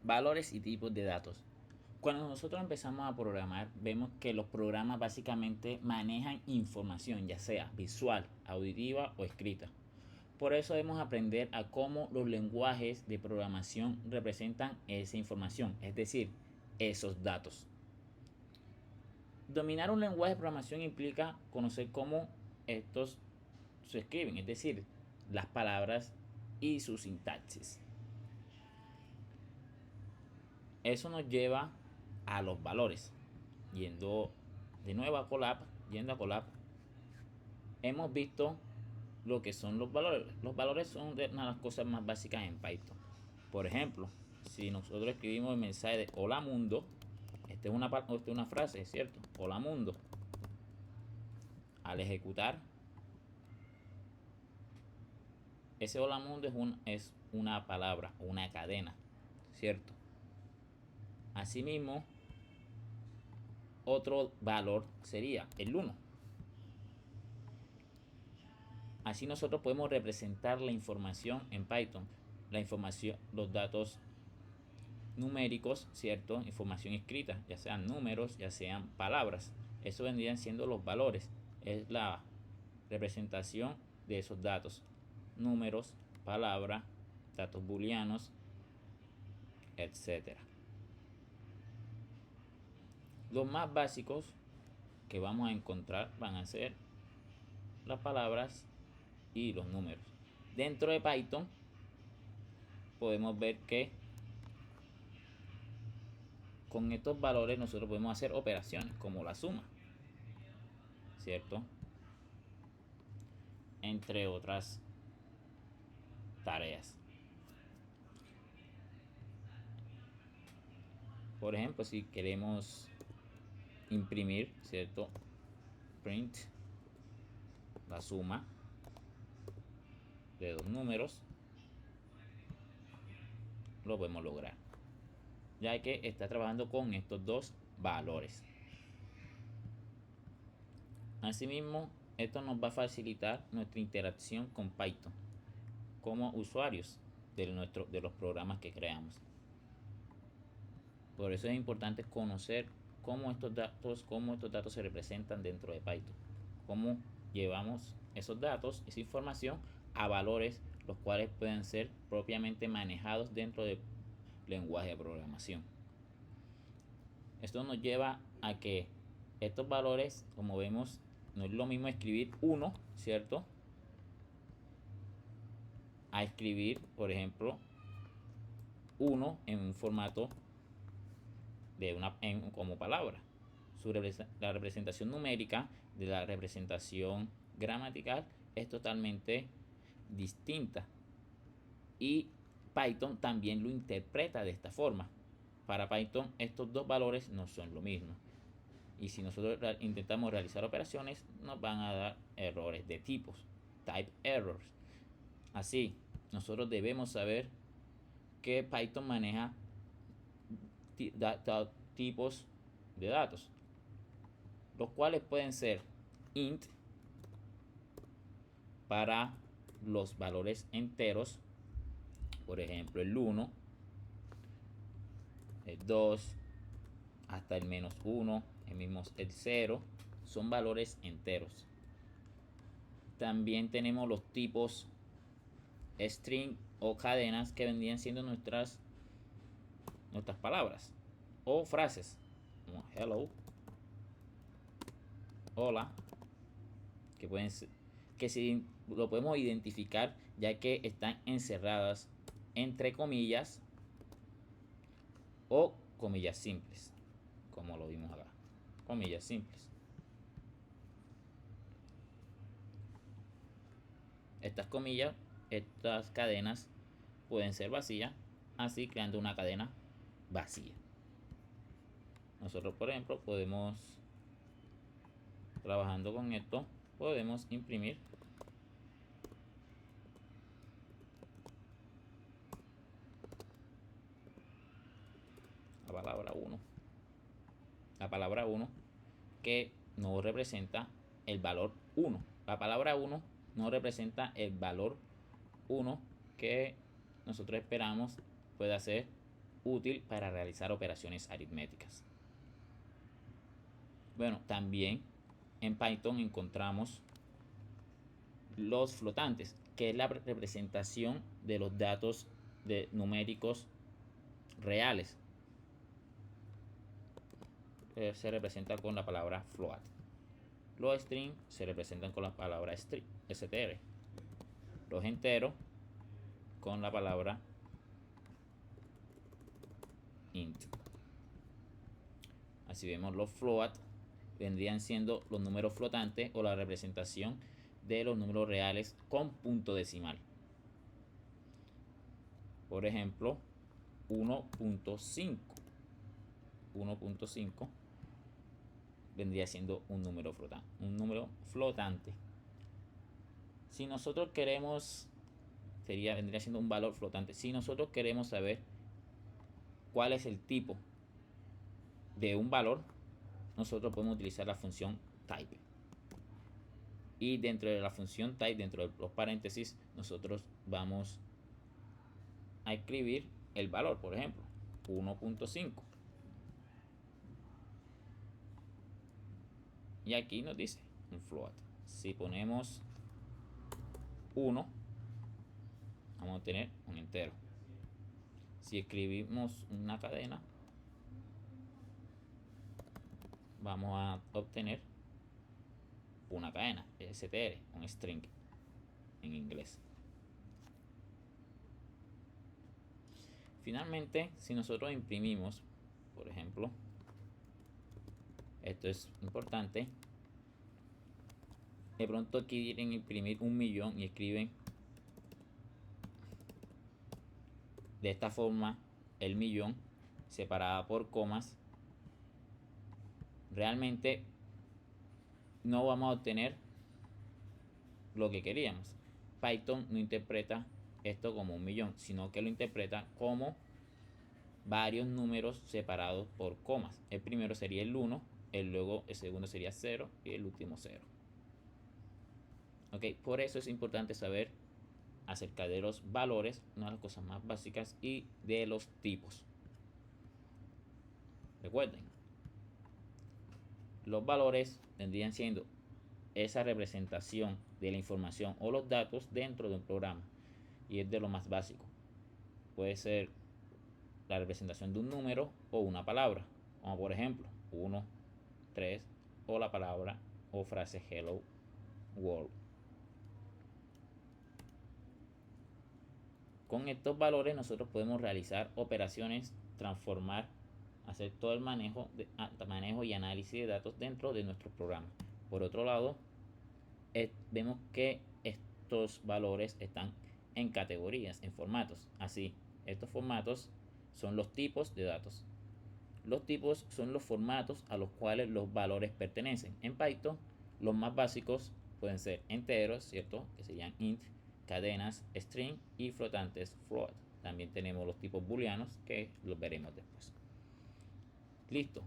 Valores y tipos de datos. Cuando nosotros empezamos a programar, vemos que los programas básicamente manejan información, ya sea visual, auditiva o escrita. Por eso debemos aprender a cómo los lenguajes de programación representan esa información, es decir, esos datos. Dominar un lenguaje de programación implica conocer cómo estos se escriben, es decir, las palabras y su sintaxis. Eso nos lleva a los valores. Yendo de nuevo a Colab, hemos visto lo que son los valores. Los valores son de una de las cosas más básicas en Python. Por ejemplo, si nosotros escribimos el mensaje de hola mundo, esta es una frase, ¿cierto? Hola mundo. Al ejecutar, ese hola mundo es una palabra, una cadena, ¿cierto? Asimismo, otro valor sería el 1. Así nosotros podemos representar la información en Python, la información, los datos numéricos, ¿cierto? Información escrita, ya sean números, ya sean palabras. Eso vendrían siendo los valores. Es la representación de esos datos. Números, palabras, datos booleanos, etcétera. Los más básicos que vamos a encontrar van a ser las palabras y los números. Dentro de Python podemos ver que con estos valores nosotros podemos hacer operaciones como la suma, ¿cierto? Entre otras tareas. Por ejemplo, si queremos imprimir, ¿cierto? Print la suma de dos números, lo podemos lograr, ya que está trabajando con estos dos valores. Asimismo, esto nos va a facilitar nuestra interacción con Python como usuarios de los programas que creamos. Por eso es importante conocer cómo estos datos se representan dentro de Python, cómo llevamos esos datos, esa información, a valores los cuales pueden ser propiamente manejados dentro del lenguaje de programación. Esto nos lleva a que estos valores, como vemos, no es lo mismo escribir 1, ¿cierto? A escribir, por ejemplo, 1 en un formato como palabra. La representación numérica de la representación gramatical es totalmente distinta, y Python también lo interpreta de esta forma. Para Python estos dos valores no son lo mismo, y si nosotros intentamos realizar operaciones nos van a dar errores de tipos, type errors. Así, nosotros debemos saber que Python maneja tipos de datos, los cuales pueden ser int para los valores enteros, por ejemplo el 1, el 2, hasta el -1, el 0, son valores enteros. También tenemos los tipos string o cadenas, que vendrían siendo nuestras palabras o frases, como hello, hola, que si lo podemos identificar, ya que están encerradas entre comillas o comillas simples, como lo vimos acá, comillas simples. Estas comillas, estas cadenas pueden ser vacías, así creando una cadena vacía. Nosotros, por ejemplo, trabajando con esto, podemos imprimir la palabra 1. La palabra 1 que no representa el valor 1. La palabra 1 no representa el valor 1 que nosotros esperamos pueda ser útil para realizar operaciones aritméticas. Bueno, también en Python encontramos los flotantes, que es la representación de los datos numéricos reales. Se representa con la palabra float. Los strings se representan con la palabra str. Los enteros con la palabra int. Así vemos los float vendrían siendo los números flotantes o la representación de los números reales con punto decimal. Por ejemplo, 1.5. 1.5 vendría siendo un número flotante. Si nosotros queremos, vendría siendo un valor flotante. Si nosotros queremos saber cuál es el tipo de un valor, nosotros podemos utilizar la función type. Y dentro de la función type, dentro de los paréntesis, nosotros vamos a escribir el valor, por ejemplo, 1.5. Y aquí nos dice un float. Si ponemos 1, vamos a tener un entero. Si escribimos una cadena, vamos a obtener una cadena, str, un string en inglés. Finalmente, si nosotros imprimimos, por ejemplo, esto es importante, de pronto quieren imprimir 1.000.000 y escriben de esta forma el millón separada por comas, realmente no vamos a obtener lo que queríamos. Python no interpreta esto como 1.000.000, sino que lo interpreta como varios números separados por comas. El primero sería el 1, luego el segundo sería 0 y el último 0. Okay, por eso es importante saber acerca de los valores, una de las cosas más básicas, y de los tipos. Recuerden, los valores vendrían siendo esa representación de la información o los datos dentro de un programa, y es de lo más básico. Puede ser la representación de un número o una palabra, como por ejemplo 1, 3 o la palabra o frase hello world. Con estos valores nosotros podemos realizar operaciones, transformar, hacer todo el manejo y análisis de datos dentro de nuestro programa. Por otro lado, vemos que estos valores están en categorías, en formatos. Así, estos formatos son los tipos de datos. Los tipos son los formatos a los cuales los valores pertenecen. En Python, los más básicos pueden ser enteros, ¿cierto? Que serían int, cadenas, string y flotantes, float. También tenemos los tipos booleanos que los veremos después. Listo.